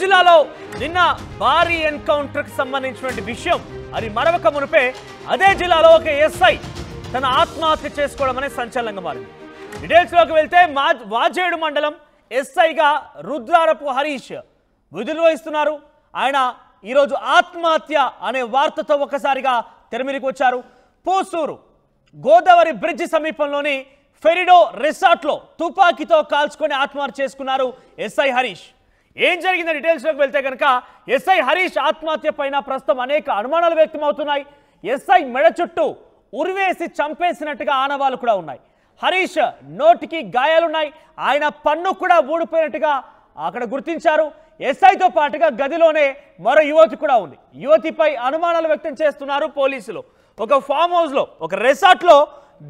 జిల్లాలో నిన్న భారీ ఎన్కౌంటర్ కి సంబంధించిన విషయం అది మరొక మునిపే అదే జిల్లాలో ఒక ఎస్ఐ తన ఆత్మహత్య చేసుకోవడం అనే సంచలనంగా మారింది. డీటెయిల్స్ లోకి వెళ్తే వాజేడు మండలం ఎస్ఐగా రుద్రారపు హరీష్ విధులు నిర్వహిస్తున్నారు. ఆయన ఈరోజు ఆత్మహత్య అనే వార్తతో ఒక్కసారిగా తెరమిరికి వచ్చారు. పూసూరు గోదావరి బ్రిడ్జ్ సమీపంలోని ఫెరిడో రిసార్ట్లో తుపాకీతో కాల్చుకొని ఆత్మహత్య చేసుకున్నారు ఎస్ఐ హరీష్. ఏం జరిగిందో డీటెయిల్స్లోకి వెళ్తే కనుక ఎస్ఐ హరీష్ ఆత్మహత్య పైన ప్రస్తుతం అనేక అనుమానాలు వ్యక్తమవుతున్నాయి. ఎస్ఐ మెడ చుట్టూ ఉరివేసి చంపేసినట్టుగా ఆనవాళ్లు కూడా ఉన్నాయి. హరీష్ నోటికి గాయాలున్నాయి. ఆయన పన్ను కూడా ఊడిపోయినట్టుగా అక్కడ గుర్తించారు. ఎస్ఐతో పాటుగా గదిలోనే మరో యువతి కూడా ఉంది. యువతిపై అనుమానాలు వ్యక్తం చేస్తున్నారు పోలీసులు. ఒక ఫామ్ హౌస్లో ఒక రిసార్ట్లో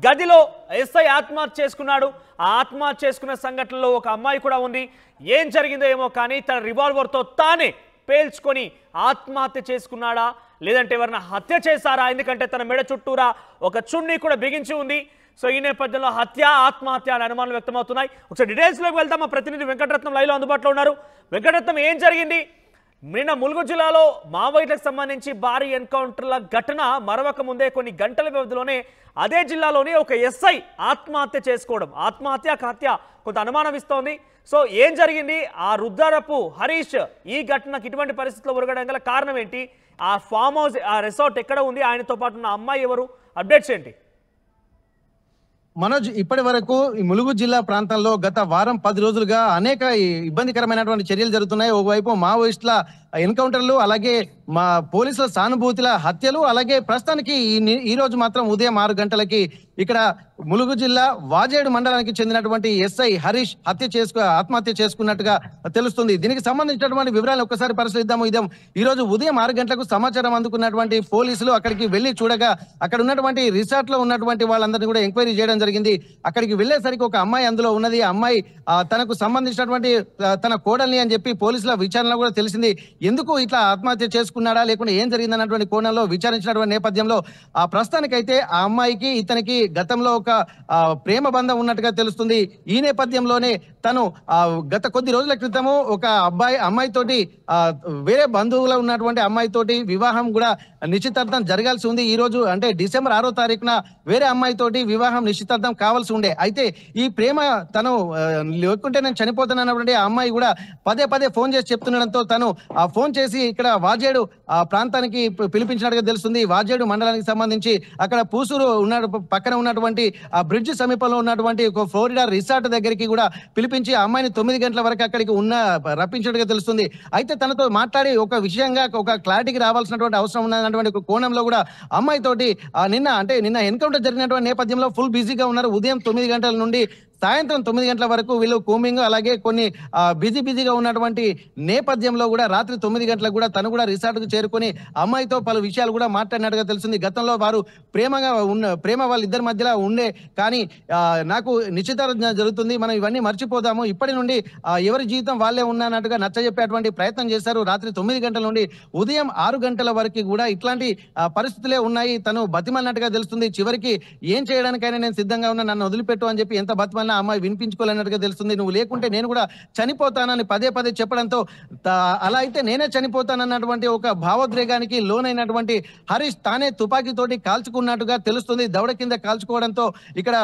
గదిలో ఎస్ఐ ఆత్మహత్య చేసుకున్నాడు. ఆ ఆత్మహత్య చేసుకున్న సంఘటనలో ఒక అమ్మాయి కూడా ఉంది. ఏం జరిగిందో ఏమో కానీ తన రివాల్వర్తో తానే పేల్చుకొని ఆత్మహత్య చేసుకున్నాడా లేదంటే ఎవరైనా హత్య చేశారా? ఎందుకంటే తన మెడ చుట్టూరా ఒక చున్నీ కూడా బిగించి ఉంది. సో ఈ నేపథ్యంలో హత్య ఆత్మహత్య అనే అనుమానాలు వ్యక్తమవుతున్నాయి. ఒకసారి డీటెయిల్స్లోకి వెళ్తాం. మా ప్రతినిధి వెంకటరత్నం లైవ్లో అందుబాటులో ఉన్నారు. వెంకటరత్నం, ఏం జరిగింది? నిన్న ములుగు జిల్లాలో మావోయిస్టులకు సంబంధించి భారీ ఎన్కౌంటర్ల ఘటన మరొక ముందే కొన్ని గంటల వ్యవధిలోనే అదే జిల్లాలోనే ఒక ఎస్ఐ ఆత్మహత్య చేసుకోవడం, ఆత్మహత్య హత్య కొంత అనుమానం ఇస్తోంది. సో ఏం జరిగింది? ఆ రుద్రారపు హరీష్ ఈ ఘటనకు ఇటువంటి పరిస్థితుల్లో ఉరగడం గల కారణం ఏంటి? ఆ ఫామ్ హౌస్ ఆ రిసార్ట్ ఎక్కడ ఉంది? ఆయనతో పాటు ఉన్న అమ్మాయి ఎవరు? అప్డేట్స్ ఏంటి? మనోజ్, ఇప్పటి వరకు ఈ ములుగు జిల్లా ప్రాంతంలో గత వారం 10 రోజులుగా అనేక ఇబ్బందికరమైనటువంటి చర్యలు జరుగుతున్నాయి. ఒకవైపు మావోయిస్టుల ఎన్కౌంటర్లు, అలాగే మా పోలీసుల సానుభూతుల హత్యలు, అలాగే ప్రస్తుతానికి ఈ రోజు మాత్రం ఉదయం 6 గంటలకి ఇక్కడ ములుగు జిల్లా వాజేడు మండలానికి చెందినటువంటి ఎస్ఐ హరీష్ ఆత్మహత్య చేసుకున్నట్టుగా తెలుస్తుంది. దీనికి సంబంధించినటువంటి వివరాలు ఒక్కసారి పరిశీలిద్దాము. ఈ రోజు ఉదయం 6 గంటలకు సమాచారం అందుకున్నటువంటి పోలీసులు అక్కడికి వెళ్లి చూడగా అక్కడ ఉన్నటువంటి రిసార్ట్ లో ఉన్నటువంటి వాళ్ళందరినీ కూడా ఎంక్వైరీ చేయడం జరిగింది. అక్కడికి వెళ్లేసరికి ఒక అమ్మాయి అందులో ఉన్నది. ఆ అమ్మాయి తనకు సంబంధించినటువంటి తన కోడల్ని అని చెప్పి పోలీసుల విచారణలో కూడా తెలిసింది. ఎందుకు ఇట్లా ఆత్మహత్య చేసుకున్నాడా లేకుంటే ఏం జరిగింది అన్నటువంటి కోణంలో విచారించినటువంటి నేపథ్యంలో ఆ ప్రస్తుతానికైతే ఆ అమ్మాయికి ఇతనికి గతంలో ఒక ప్రేమ బంధం ఉన్నట్టుగా తెలుస్తుంది. ఈ నేపథ్యంలోనే తను గత కొద్ది రోజుల క్రితము ఒక అమ్మాయితోటి వేరే బంధువులో ఉన్నటువంటి అమ్మాయితోటి వివాహం కూడా నిశ్చితార్థం జరగాల్సి ఉంది. ఈ రోజు అంటే డిసెంబర్ 6వ తారీఖున వేరే అమ్మాయితోటి వివాహం నిశ్చితార్థం కావాల్సి ఉండే. అయితే ఈ ప్రేమ తను లేకుంటే నేను చనిపోతాను అన్నటువంటి ఆ అమ్మాయి కూడా పదే పదే ఫోన్ చేసి చెప్తుండడంతో తను ఆ ఫోన్ చేసి ఇక్కడ వాజేడు ప్రాంతానికి పిలిపించినట్టుగా తెలుస్తుంది. వాజేడు మండలానికి సంబంధించి అక్కడ పూసూరు పక్కన ఉన్నటువంటి ఆ బ్రిడ్జ్ సమీపంలో ఉన్నటువంటి ఒక ఫ్లోరిడా రిసార్ట్ దగ్గరికి కూడా పిలిపించి ఆ అమ్మాయిని 9 గంటల వరకు అక్కడికి రప్పించినట్టుగా తెలుస్తుంది. అయితే తనతో మాట్లాడి ఒక విషయంగా ఒక క్లారిటీకి రావాల్సినటువంటి అవసరం ఉన్నటువంటి ఒక కోణంలో కూడా అమ్మాయితోటి నిన్న ఎన్కౌంటర్ జరిగినటువంటి నేపథ్యంలో ఫుల్ బిజీగా ఉన్నారు. ఉదయం 9 గంటల నుండి సాయంత్రం 9 గంటల వరకు వీళ్ళు కూమింగ్, అలాగే కొన్ని బిజీగా ఉన్నటువంటి నేపథ్యంలో కూడా రాత్రి 9 గంటలకు కూడా తను కూడా రిసార్ట్ కు చేరుకొని అమ్మాయితో పలు విషయాలు కూడా మాట్లాడినట్టుగా తెలిసింది. గతంలో వారు ప్రేమ వాళ్ళిద్దరి మధ్యలో ఉండే, కానీ నాకు నిశ్చితార్థం జరుగుతుంది, మనం ఇవన్నీ మర్చిపోదాము, ఇప్పటి నుండి ఎవరి జీవితం వాళ్ళే ఉన్నట్టుగా నచ్చజెప్పేటువంటి ప్రయత్నం చేశారు. రాత్రి 9 గంటల నుండి ఉదయం 6 గంటల వరకు కూడా ఇట్లాంటి పరిస్థితులే ఉన్నాయి. తను బతిమన్నట్టుగా తెలుస్తుంది. చివరికి ఏం చేయడానికైనా నేను సిద్ధంగా ఉన్నా, నన్ను వదిలిపెట్టు అని చెప్పి ఎంత బతిమల్ అమ్మాయి వినిపించుకోలేనట్టుగా తెలుస్తుంది. నువ్వు లేకుంటే నేను కూడా చనిపోతానని పదే పదే చెప్పడంతో అలా అయితే నేనే చనిపోతానన్నటువంటి ఒక భావోద్రేగానికి లోనైనటువంటి హరీష్ తానే తుపాకీతోటి కాల్చుకున్నట్టుగా తెలుస్తుంది. దవడ కింద కాల్చుకోవడంతో ఇక్కడ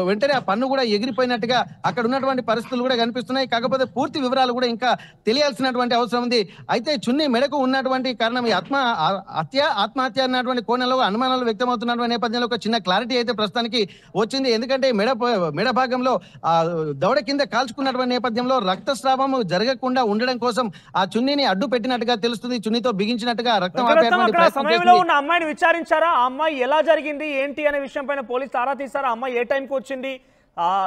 వెంటనే ఆ పన్ను కూడా ఎగిరిపోయినట్టుగా అక్కడ ఉన్నటువంటి పరిస్థితులు కూడా కనిపిస్తున్నాయి. కాకపోతే పూర్తి వివరాలు కూడా ఇంకా తెలియాల్సినటువంటి అవసరం ఉంది. అయితే చున్నీ మెడకు ఉన్నటువంటి కారణం ఈ ఆత్మహత్య అన్నటువంటి కోణంలో అనుమానాలు వ్యక్తమవుతున్నటువంటి నేపథ్యంలో ఒక చిన్న క్లారిటీ అయితే ప్రస్తుతానికి వచ్చింది. ఎందుకంటే మెడ భాగంలో దవడ కింద కాల్చుకున్నటువంటి నేపథ్యంలో రక్తస్రావం జరగకుండా ఉండడం కోసం ఆ చున్నీని అడ్డు పెట్టినట్టుగా తెలుస్తుంది. చున్నీతో బిగించినట్టుగా రక్తం సమయంలో ఉన్న అమ్మాయిని విచారించారా? ఆ అమ్మాయి ఎలా జరిగింది ఏంటి అనే విషయం పైన పోలీసు ఆరా తీశారా? అమ్మాయి ఏ టైంకి వచ్చింది?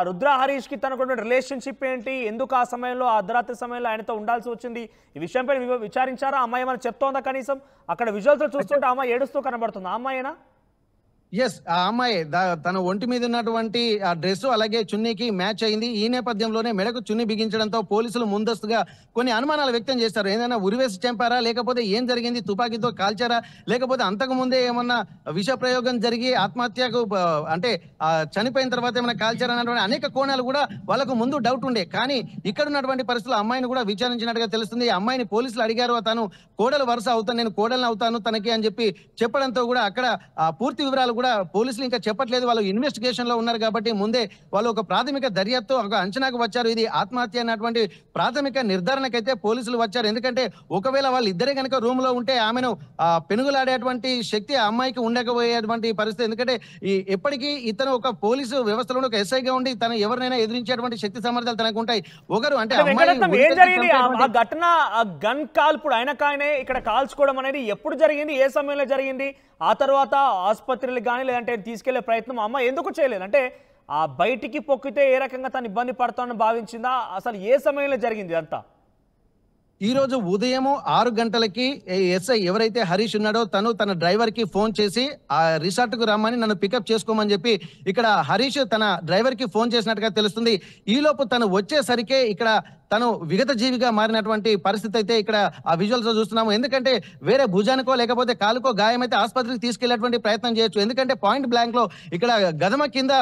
రుద్ర హరీష్ కి తనకు రిలేషన్షిప్ ఏంటి? ఎందుకు ఆ సమయంలో అర్ధరాత్రి సమయంలో ఆయనతో ఉండాల్సి వచ్చింది? ఈ విషయం పైన విచారించారా? అమ్మాయి ఏమైనా చెప్తోందా? కనీసం అక్కడ విజువల్స్ చూస్తుంటే అమ్మాయి ఏడుస్తూ కనబడుతుంది. ఆ అమ్మాయినా? ఎస్. ఆ అమ్మాయి తన ఒంటి మీద ఉన్నటువంటి ఆ డ్రెస్ అలాగే చున్నీకి మ్యాచ్ అయింది. ఈ నేపథ్యంలోనే మెడకు చున్నీ బిగించడంతో పోలీసులు ముందస్తుగా కొన్ని అనుమానాలు వ్యక్తం చేశారు. ఏదైనా ఉరివేసి చంపారా? లేకపోతే ఏం జరిగింది? తుపాకీతో కాల్చారా? లేకపోతే అంతకు ముందే ఏమన్నా విష ప్రయోగం జరిగి ఆత్మహత్యకు అంటే చనిపోయిన తర్వాత ఏమైనా కాల్చారా అన్నటువంటి అనేక కోణాలు కూడా వాళ్ళకు ముందు డౌట్ ఉండే. కానీ ఇక్కడ ఉన్నటువంటి పరిస్థితుల్లో అమ్మాయిని కూడా విచారించినట్టుగా తెలుస్తుంది. అమ్మాయిని పోలీసులు అడిగారు. తను కోడలు వరుస అవుతాను, నేను కోడల్ని అవుతాను తనకి అని చెప్పి చెప్పడంతో కూడా అక్కడ పూర్తి వివరాలు కూడా పోలీసులు ఇంకా చెప్పట్లేదు. వాళ్ళు ఇన్వెస్టిగేషన్ లో ఉన్నారు కాబట్టి ముందే వాళ్ళు ఒక ప్రాథమిక దర్యాప్తు ఒక అంచనాకు వచ్చారు. ఇది ఆత్మహత్య అన్నటువంటి ప్రాథమిక నిర్ధారణకైతే పోలీసులు వచ్చారు. ఎందుకంటే ఒకవేళ వాళ్ళు ఇద్దరే కనుక రూమ్ లో ఉంటే ఆమెను పెనుగులాడేటువంటి శక్తి ఆ అమ్మాయికి ఉండకపోయేటువంటి పరిస్థితి. ఎందుకంటే ఎప్పటికీ ఇతను ఒక పోలీసు వ్యవస్థలో ఒక ఎస్ఐగా ఉండి తను ఎవరినైనా ఎదిరించేటువంటి శక్తి సామర్థ్యాలు తనకు ఉంటాయి. ఒకరు అంటే ఏం జరిగింది ఆ ఘటన, ఆ గన్ కాల్పుడు ఆయనకాయనే ఇక్కడ కాల్చుకోవడం అనేది ఎప్పుడు జరిగింది, ఏ సమయంలో జరిగింది? ఆ తర్వాత ఆసుపత్రులకు కానీ లేదంటే తీసుకెళ్లే ప్రయత్నం అమ్మ ఎందుకు చేయలేదు? అంటే ఆ బయటికి పొక్కితే ఏ రకంగా తను ఇబ్బంది పడతానని భావించిందా? అసలు ఏ సమయంలో జరిగింది అంతా? ఈ రోజు ఉదయం 6 గంటలకి ఎస్ఐ ఎవరైతే హరీష్ ఉన్నాడో తను తన డ్రైవర్ కి ఫోన్ చేసి ఆ రిసార్ట్ కు రమ్మని నన్ను పికప్ చేసుకోమని చెప్పి ఇక్కడ హరీష్ తన డ్రైవర్ కి ఫోన్ చేసినట్టుగా తెలుస్తుంది. ఈ లోపు తను వచ్చేసరికే ఇక్కడ తను విగత జీవిగా మారినటువంటి పరిస్థితి అయితే ఇక్కడ ఆ విజువల్స్ లో చూస్తున్నాము. ఎందుకంటే వేరే భుజానికో లేకపోతే కాలుకో గాయమైతే ఆసుపత్రికి తీసుకెళ్లేటువంటి ప్రయత్నం చేయొచ్చు. ఎందుకంటే పాయింట్ బ్లాంక్ లో ఇక్కడ గదమ కింద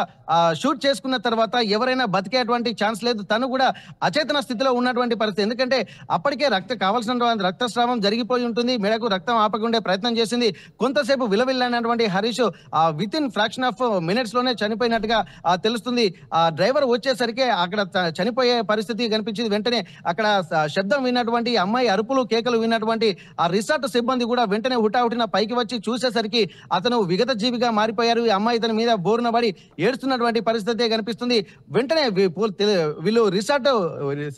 షూట్ చేసుకున్న తర్వాత ఎవరైనా బతికేటువంటి ఛాన్స్ లేదు. తను కూడా అచేతన స్థితిలో ఉన్నటువంటి పరిస్థితి. ఎందుకంటే అప్పటికే కావాల్సిన రక్తస్రావం జరిగిపోయి ఉంటుంది. మెడకు రక్తం ఆపకుండే ప్రయత్నం చేసింది. కొంతసేపు విలవిల్లైనటువంటి Harish with in fraction of minutes లోనే చనిపోయినట్టుగా తెలుస్తుంది. ఆ డ్రైవర్ వచ్చేసరికి అక్కడ చనిపోయే పరిస్థితి కనిపించింది. వెంటనే అక్కడ శబ్దం విన్నటువంటి అమ్మాయి అరుపులు కేకలు విన్నటువంటి ఆ రిసార్ట్ సిబ్బంది కూడా వెంటనే హుటాహుటిన పైకి వచ్చి చూసేసరికి అతను విగత జీవిగా మారిపోయారు. ఈ అమ్మాయి తన మీద బోరున పడి ఏడుస్తున్నటువంటి పరిస్థితి కనిపిస్తుంది. వెంటనే వీళ్ళు రిసార్ట్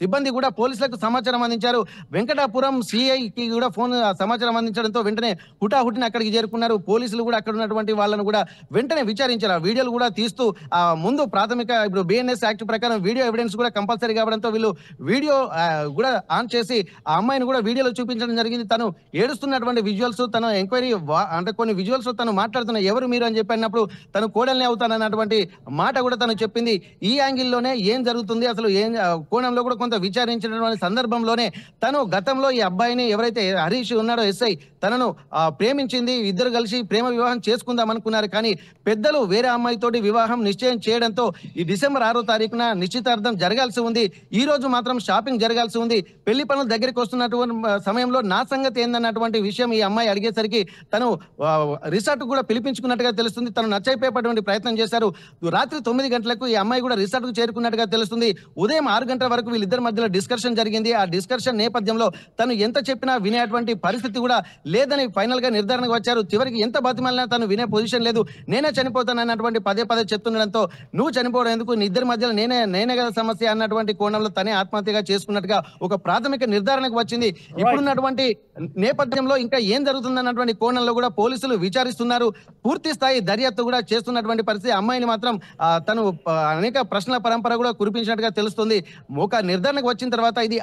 సిబ్బంది కూడా పోలీసులకు సమాచారం అందించారు. వెంకటాపురం సిఐకి కూడా ఫోన్ సమాచారం అందించడంతో వెంటనే హుటాహుటిన అక్కడికి చేరుకున్నారు. పోలీసులు కూడా అక్కడ ఉన్నటువంటి వాళ్ళను కూడా వెంటనే విచారించారు. ఆ వీడియోలు కూడా తీస్తూ ముందు ప్రాథమిక ఇప్పుడు బిఎన్ఎస్ యాక్ట్ ప్రకారం వీడియో ఎవిడెన్స్ కూడా కంపల్సరీ కావడంతో వీళ్ళు వీడియో కూడా ఆన్ చేసి ఆ అమ్మాయిని కూడా వీడియోలో చూపించడం జరిగింది. తను ఏడుస్తున్నటువంటి విజువల్స్, తన ఎంక్వైరీ అంటే కొన్ని విజువల్స్ తను మాట్లాడుతున్న ఎవరు మీరు అని చెప్పినప్పుడు తను కోడల్ని అవుతానన్నటువంటి మాట కూడా తను చెప్పింది. ఈ యాంగిల్లోనే ఏం జరుగుతుంది అసలు ఏం కోణంలో కూడా కొంత విచారించినటువంటి సందర్భంలోనే తను గతంలో ఈ అబ్బాయిని ఎవరైతే హరీష్ ఉన్నాడో ఎస్ఐ తనను ప్రేమించింది. ఇద్దరు కలిసి ప్రేమ వివాహం చేసుకుందాం అనుకున్నారు. కానీ పెద్దలు వేరే అమ్మాయితోటి వివాహం నిశ్చయం చేయడంతో ఈ డిసెంబర్ 6వ తారీఖున నిశ్చితార్థం జరగాల్సి ఉంది. ఈ రోజు మాత్రం షాపింగ్ జరగాల్సి ఉంది. పెళ్లి పనులు దగ్గరికి వస్తున్నటువంటి సమయంలో నా సంగతి ఏందన్నటువంటి విషయం ఈ అమ్మాయి అడిగేసరికి తను రిసార్ట్ కూడా పిలిపించుకున్నట్టుగా తెలుస్తుంది. తను నచ్చైపోయేటువంటి ప్రయత్నం చేశారు. రాత్రి 9 గంటలకు ఈ అమ్మాయి కూడా రిసార్ట్ కు చేరుకున్నట్టుగా తెలుస్తుంది. ఉదయం 6 గంటల వరకు వీళ్ళిద్దరి మధ్యలో డిస్కషన్ జరిగింది. ఆ డిస్కషన్ నేపథ్యంలో తను ఎంత చెప్పినా వినేటువంటి పరిస్థితి కూడా లేదని ఫైనల్ గా నిర్ధారణకు వచ్చారు. చివరికి ఎంత బతిమాలినా తను వినే పొజిషన్ లేదు. నేనే చనిపోతాను అన్నటువంటి పదే చెప్తుండడంతో నువ్వు చనిపోవడం ఎందుకు, నీ ఇద్దరి మధ్యలో నేనే కదా సమస్య అన్నటువంటి కోణంలో తనే ఆత్మహత్యగా చేసుకున్నట్టుగా ఒక ప్రాథమిక నిర్ధారణకు వచ్చింది. ఇప్పుడున్నటువంటి నేపథ్యంలో ఇంకా ఏం జరుగుతుందన్నటువంటి కోణంలో కూడా పోలీసులు విచారిస్తున్నారు. పూర్తి స్థాయి దర్యాప్తు కూడా చేస్తున్నటువంటి పరిస్థితి. అమ్మాయిని మాత్రం తను అనేక ప్రశ్నల పరంపర కూడా కురిపించినట్టుగా తెలుస్తుంది. ఒక నిర్ధారణకు వచ్చిన తర్వాత ఇది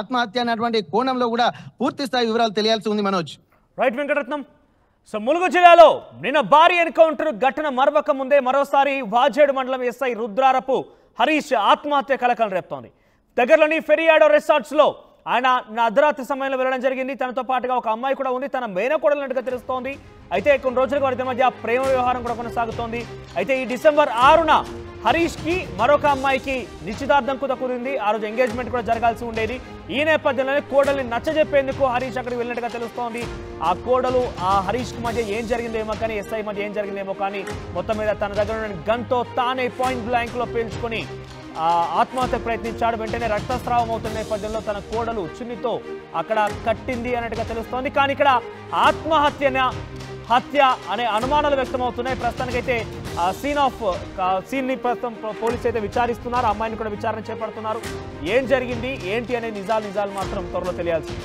ఆత్మహత్య అన్నటువంటి కోణంలో కూడా పూర్తి స్థాయి వివరాలు తెలియాల్సి ఉంది. మనోజ్. రైట్ వెంకటరత్నం. సో ములుగు జిల్లాలో నిన్న భారీ ఎన్కౌంటర్ ఘటన మరవక ముందే మరోసారి వాజేడు మండలం ఎస్ఐ రుద్రారపు హరీష్ ఆత్మహత్య కలకలం రేపుతోంది. దగ్గరలోని ఫెరియాడో రిసార్ట్స్ లో ఆయన అర్ధరాత్రి సమయంలో వెళ్ళడం జరిగింది. తనతో పాటుగా ఒక అమ్మాయి కూడా ఉంది, తన మేనకోడలున్నట్టుగా తెలుస్తోంది. అయితే కొన్ని రోజులుగా వారి మధ్య ప్రేమ వ్యవహారం కూడా కొనసాగుతోంది. అయితే ఈ డిసెంబర్ 6న హరీష్ కి మరొక అమ్మాయికి నిశ్చితార్థం కుదిరింది. ఆ రోజు ఎంగేజ్మెంట్ కూడా జరగాల్సి ఉండేది. ఈ నేపథ్యంలోనే కోడల్ని నచ్చజెప్పేందుకు హరీష్ అక్కడికి వెళ్ళినట్టుగా తెలుస్తోంది. ఆ కోడలు ఆ హరీష్ కి మధ్య ఏం జరిగిందేమో కానీ, ఎస్ఐ మధ్య ఏం జరిగిందేమో కానీ మొత్తం మీద తన దగ్గర ఉన్న గన్తో తానే పాయింట్ బ్లాంక్ లో పేల్చుకొని ఆత్మహత్య ప్రయత్నించాడు. వెంటనే రక్తస్రావం అవుతున్న నేపథ్యంలో తన కోడలు చున్నితో అక్కడ కట్టింది అన్నట్టుగా తెలుస్తోంది. కానీ ఇక్కడ హత్య అనే అనుమానాలు వ్యక్తమవుతున్నాయి. ప్రస్తుతానికైతే సీన్ ని ప్రస్తుతం పోలీసు అయితే విచారిస్తున్నారు. అమ్మాయిని కూడా విచారణ చేపడుతున్నారు. ఏం జరిగింది ఏంటి అనే నిజాలు మాత్రం త్వరలో తెలియాల్సింది.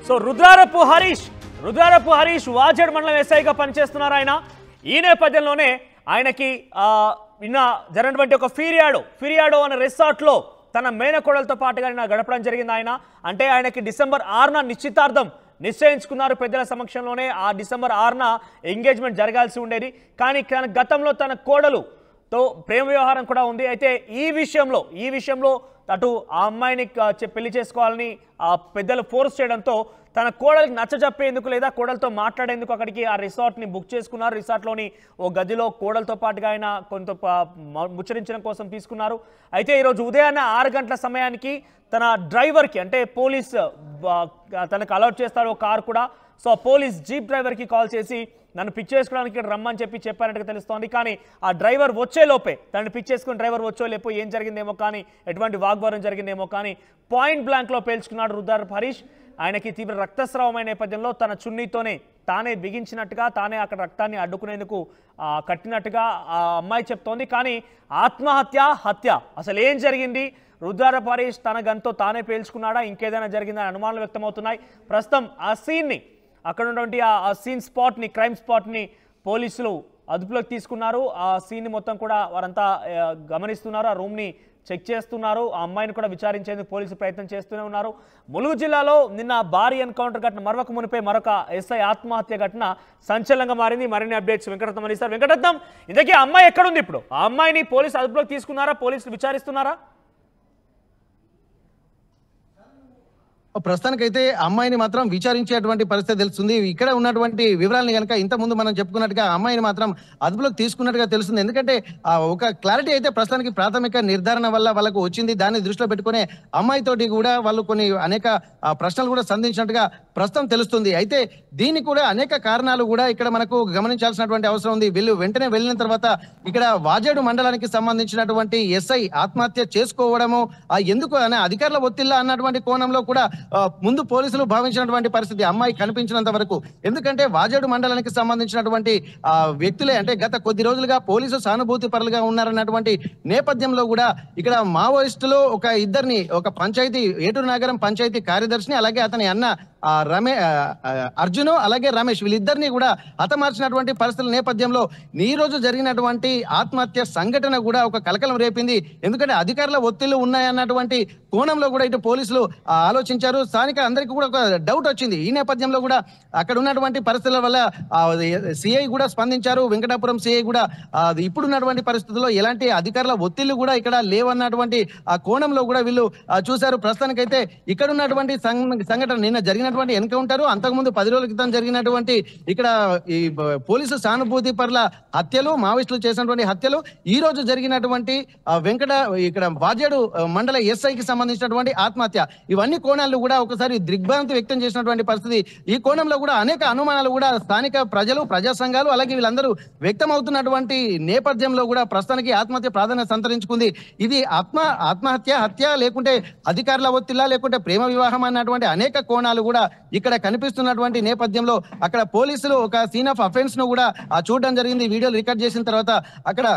సో రుద్రారపు హరీష్ వాజేడ్ మండలం ఎస్ఐగా పనిచేస్తున్నారు ఆయన. ఈ నేపథ్యంలోనే ఆయనకి నిన్న జరిగినటువంటి ఒక ఫిరియాడో అనే రిసార్ట్లో తన మేనకోడలతో పాటుగా నిన్న గడపడం జరిగింది ఆయన. అంటే ఆయనకి డిసెంబర్ 6న నిశ్చితార్థం నిశ్చయించుకున్నారు పెద్దల సమక్షంలోనే. ఆ డిసెంబర్ 6న ఎంగేజ్మెంట్ జరగాల్సి ఉండేది. కానీ గతంలో తన కోడలుతో ప్రేమ వ్యవహారం కూడా ఉంది. అయితే ఈ విషయంలో అటు ఆ అమ్మాయిని పెళ్లి చేసుకోవాలని ఆ పెద్దలు ఫోర్స్ చేయడంతో తన కోడలికి నచ్చజెప్పేందుకు లేదా కోడలతో మాట్లాడేందుకు అక్కడికి ఆ రిసార్ట్ని బుక్ చేసుకున్నారు. రిసార్ట్లోని ఓ గదిలో కోడలతో పాటుగా ఆయన కొంత ముచ్చరించడం కోసం తీసుకున్నారు. అయితే ఈరోజు ఉదయాన్నే 6 గంటల సమయానికి తన డ్రైవర్కి, అంటే పోలీస్ తనకు అలౌట్ చేస్తారు ఒక కారు కూడా. సో పోలీస్ జీప్ డ్రైవర్కి కాల్ చేసి నన్ను పిక్ చేసుకోవడానికి రమ్మని చెప్పారంటే తెలుస్తోంది. కానీ ఆ డ్రైవర్ వచ్చేలోపే, తనని పిక్ చేసుకుని డ్రైవర్ వచ్చేలోపు ఏం జరిగిందేమో కానీ, ఎటువంటి వాగ్వాదం జరిగిందేమో కానీ పాయింట్ బ్లాంక్లో పేల్చుకున్నాడు రుద్రారపు హరీష్. ఆయనకి తీవ్ర రక్తస్రావమైన నేపథ్యంలో తన చున్నీతోనే తానే బిగించినట్టుగా, తానే అక్కడ రక్తాన్ని అడ్డుకునేందుకు కట్టినట్టుగా ఆ అమ్మాయి చెప్తోంది. కానీ హత్య అసలు ఏం జరిగింది? రుద్రారపు హరీష్ తన గన్తో తానే పేల్చుకున్నాడా, ఇంకేదైనా జరిగిందని అనుమానాలు వ్యక్తమవుతున్నాయి. ప్రస్తుతం ఆ సీన్ని, అక్కడ ఉన్నటువంటి ఆ సీన్ స్పాట్ని, క్రైమ్ స్పాట్ని పోలీసులు అదుపులోకి తీసుకున్నారు. ఆ సీన్ని మొత్తం కూడా వారంతా గమనిస్తున్నారు. ఆ రూమ్ని చెక్ చేస్తున్నారు. ఆ అమ్మాయిని కూడా విచారించేందుకు పోలీసులు ప్రయత్నం చేస్తూనే ఉన్నారు. ములుగు జిల్లాలో నిన్న భారీ ఎన్కౌంటర్ ఘటన, మరొక ఎస్ఐ ఆత్మహత్య ఘటన సంచలనంగా మారింది. మరిన్ని అప్డేట్స్ వెంకటరత్నం అందిస్తారు. వెంకటరత్నం, ఇంతకీ ఆ అమ్మాయి ఎక్కడుంది ఇప్పుడు? ఆ అమ్మాయిని పోలీసు అదుపులోకి తీసుకున్నారా? పోలీసులు విచారిస్తున్నారా? ప్రస్తుతానికైతే అమ్మాయిని మాత్రం విచారించేటువంటి పరిస్థితి తెలుస్తుంది. ఇక్కడ ఉన్నటువంటి వివరాలని కనుక ఇంత ముందు మనం చెప్పుకున్నట్టుగా అమ్మాయిని మాత్రం అదుపులోకి తీసుకున్నట్టుగా తెలుస్తుంది. ఎందుకంటే ఒక క్లారిటీ అయితే ప్రస్తుతానికి ప్రాథమిక నిర్ధారణ వల్ల వాళ్ళకు వచ్చింది. దాన్ని దృష్టిలో పెట్టుకునే అమ్మాయితోటి కూడా వాళ్ళు కొన్ని అనేక ప్రశ్నలు కూడా సంధించినట్టుగా ప్రస్తుతం తెలుస్తుంది. అయితే దీనికి కూడా అనేక కారణాలు కూడా ఇక్కడ మనకు గమనించాల్సినటువంటి అవసరం ఉంది. వీళ్ళు వెంటనే వెళ్ళిన తర్వాత ఇక్కడ వాజేడు మండలానికి సంబంధించినటువంటి ఎస్ఐ ఆత్మహత్య చేసుకోవడము ఎందుకు అనే అధికారుల ఒత్తిళ్ళ అన్నటువంటి కోణంలో కూడా ముందు పోలీసులు భావించినటువంటి పరిస్థితి అమ్మాయి కనిపించినంత వరకు. ఎందుకంటే వాజేడు మండలానికి సంబంధించినటువంటి వ్యక్తులే, అంటే గత కొద్ది రోజులుగా పోలీసు సానుభూతి పరులుగా ఉన్నారన్నటువంటి నేపథ్యంలో కూడా ఇక్కడ మావోయిస్టులు ఒక పంచాయతీ, ఏటూరు నగరం పంచాయతీ కార్యదర్శిని, అలాగే అతని అన్న అర్జును, అలాగే రమేష్, వీళ్ళిద్దరిని కూడా హతమార్చినటువంటి పరిస్థితుల నేపథ్యంలో ఈ రోజు జరిగినటువంటి ఆత్మహత్య సంఘటన కూడా ఒక కలకలం రేపింది. ఎందుకంటే అధికారుల ఒత్తిళ్లు ఉన్నాయన్నటువంటి కోణంలో కూడా ఇటు పోలీసులు ఆలోచించారు. స్థానిక అందరికీ కూడా ఒక డౌట్ వచ్చింది. ఈ నేపథ్యంలో కూడా అక్కడ ఉన్నటువంటి పరిస్థితుల వల్ల సిఐ కూడా స్పందించారు. వెంకటాపురం సిఐ కూడా ఇప్పుడున్నటువంటి పరిస్థితుల్లో ఎలాంటి అధికారుల ఒత్తిళ్లు కూడా ఇక్కడ లేవన్నటువంటి ఆ కోణంలో కూడా వీళ్ళు చూశారు. ప్రస్తుతానికైతే ఇక్కడ ఉన్నటువంటి సంఘటన, నిన్న జరిగినటువంటి ఎన్కౌంటర్, అంతకుముందు 10 రోజుల క్రితం జరిగినటువంటి ఇక్కడ ఈ పోలీసు సానుభూతి పరుల హత్యలు, మావోయిస్టులు చేసినటువంటి హత్యలు, ఈ రోజు జరిగినటువంటి ఇక్కడ వాజేడు మండల ఎస్ఐకి సంబంధించినటువంటి ఆత్మహత్య, ఇవన్నీ కోణాలు కూడా ఒకసారి దిగ్భ్రాంతి వ్యక్తం చేసినటువంటి పరిస్థితి. ఈ కోణంలో కూడా అనేక అనుమానాలు కూడా స్థానిక ప్రజలు, ప్రజా సంఘాలు, అలాగే వీళ్ళందరూ వ్యక్తం అవుతున్నటువంటి నేపథ్యంలో కూడా ప్రస్తుతానికి ఆత్మహత్య ప్రాధాన్యత సంతరించుకుంది. ఇది హత్య లేకుంటే అధికారుల ఒత్తిళ్ళ, లేకుంటే ప్రేమ వివాహం అన్నటువంటి అనేక కోణాలు కూడా ఇక్కడ కనిపిస్తున్నటువంటి నేపథ్యంలో అక్కడ పోలీసులు ఒక సీన్ ఆఫ్ అఫెన్స్ ను కూడా చూడడం జరిగింది. వీడియోలు రికార్డ్ చేసిన తర్వాత అక్కడ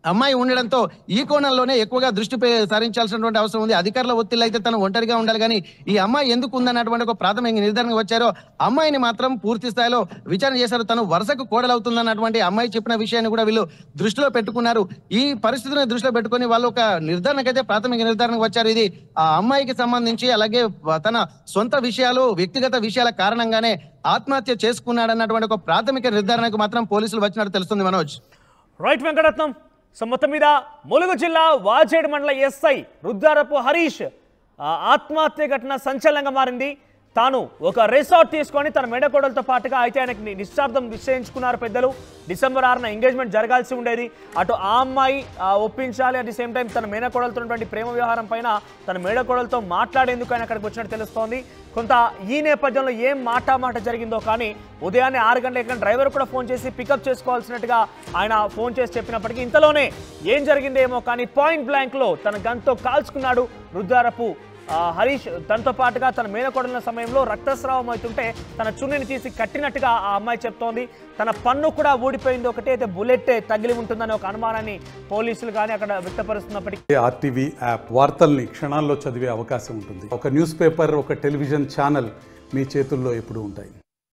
అమ్మాయి ఉండడంతో ఈ కోణంలోనే ఎక్కువగా దృష్టి సారించాల్సినటువంటి అవసరం ఉంది. అధికారుల ఒత్తిళ్ళు అయితే తను ఒంటరిగా ఉండాలి, కానీ ఈ అమ్మాయి ఎందుకు ఉందన్నటువంటి ఒక ప్రాథమిక నిర్ధారణకు వచ్చారో అమ్మాయిని మాత్రం పూర్తి స్థాయిలో విచారణ చేశారు. తను వరుసకు కోడలవుతుందన్నటువంటి అమ్మాయి చెప్పిన విషయాన్ని కూడా వీళ్ళు దృష్టిలో పెట్టుకున్నారు. ఈ పరిస్థితిని దృష్టిలో పెట్టుకుని వాళ్ళు ఒక నిర్ధారణకైతే ప్రాథమిక నిర్ధారణకు వచ్చారు. ఇది ఆ అమ్మాయికి సంబంధించి, అలాగే తన సొంత విషయాలు, వ్యక్తిగత విషయాల కారణంగానే ఆత్మహత్య చేసుకున్నాడన్నటువంటి ఒక ప్రాథమిక నిర్ధారణకు మాత్రం పోలీసులు వచ్చినట్టు తెలుస్తుంది. మనోజ్. రైట్ వెంకటరత్నం. సో మొత్తం మీద ములుగు జిల్లా వాజేడు మండల ఎస్ఐ రుద్రారపు హరీష్ ఆత్మహత్య ఘటన సంచలనంగా మారింది. తాను ఒక రిసార్ట్ తీసుకొని తన మేడకోడలతో పాటుగా, అయితే ఆయనకి నిశ్చార్థం నిశ్చయించుకున్నారు పెద్దలు. డిసెంబర్ 6న ఎంగేజ్మెంట్ జరగాల్సి ఉండేది. అటు ఆ అమ్మాయి ఒప్పించాలి, అట్ ది సేమ్ టైం తన మేనకోడలతో ఉన్నటువంటి ప్రేమ వ్యవహారం పైన తన మేడకోడలతో మాట్లాడేందుకు ఆయన అక్కడికి వచ్చినట్టు తెలుస్తోంది. కొంత ఈ నేపథ్యంలో ఏం మాట జరిగిందో కానీ ఉదయాన్నే 6 గంటల డ్రైవర్ కూడా ఫోన్ చేసి పికప్ చేసుకోవాల్సినట్టుగా ఆయన ఫోన్ చేసి చెప్పినప్పటికీ ఇంతలోనే ఏం జరిగిందేమో కానీ పాయింట్ బ్లాంక్లో తన గన్తో కాల్చుకున్నాడు రుద్రారపు హరీష్ తనతో పాటుగా తన మేనకోడలిన సమయంలో రక్తస్రావం అవుతుంటే తన చున్నీని తీసి కట్టినట్టుగా ఆ అమ్మాయి చెప్తోంది. తన పన్ను కూడా ఊడిపోయింది, ఒకటి అయితే బుల్లెట్ తగిలి ఉంటుందనే ఒక అనుమానాన్ని పోలీసులు కానీ అక్కడ వ్యక్తపరుస్తున్నప్పటికీ ఆర్టీవీ యాప్ వార్తల్ని క్షణాల్లో చదివే అవకాశం ఉంటుంది. ఒక న్యూస్ పేపర్, ఒక టెలివిజన్ ఛానల్ మీ చేతుల్లో ఎప్పుడూ ఉంటాయి.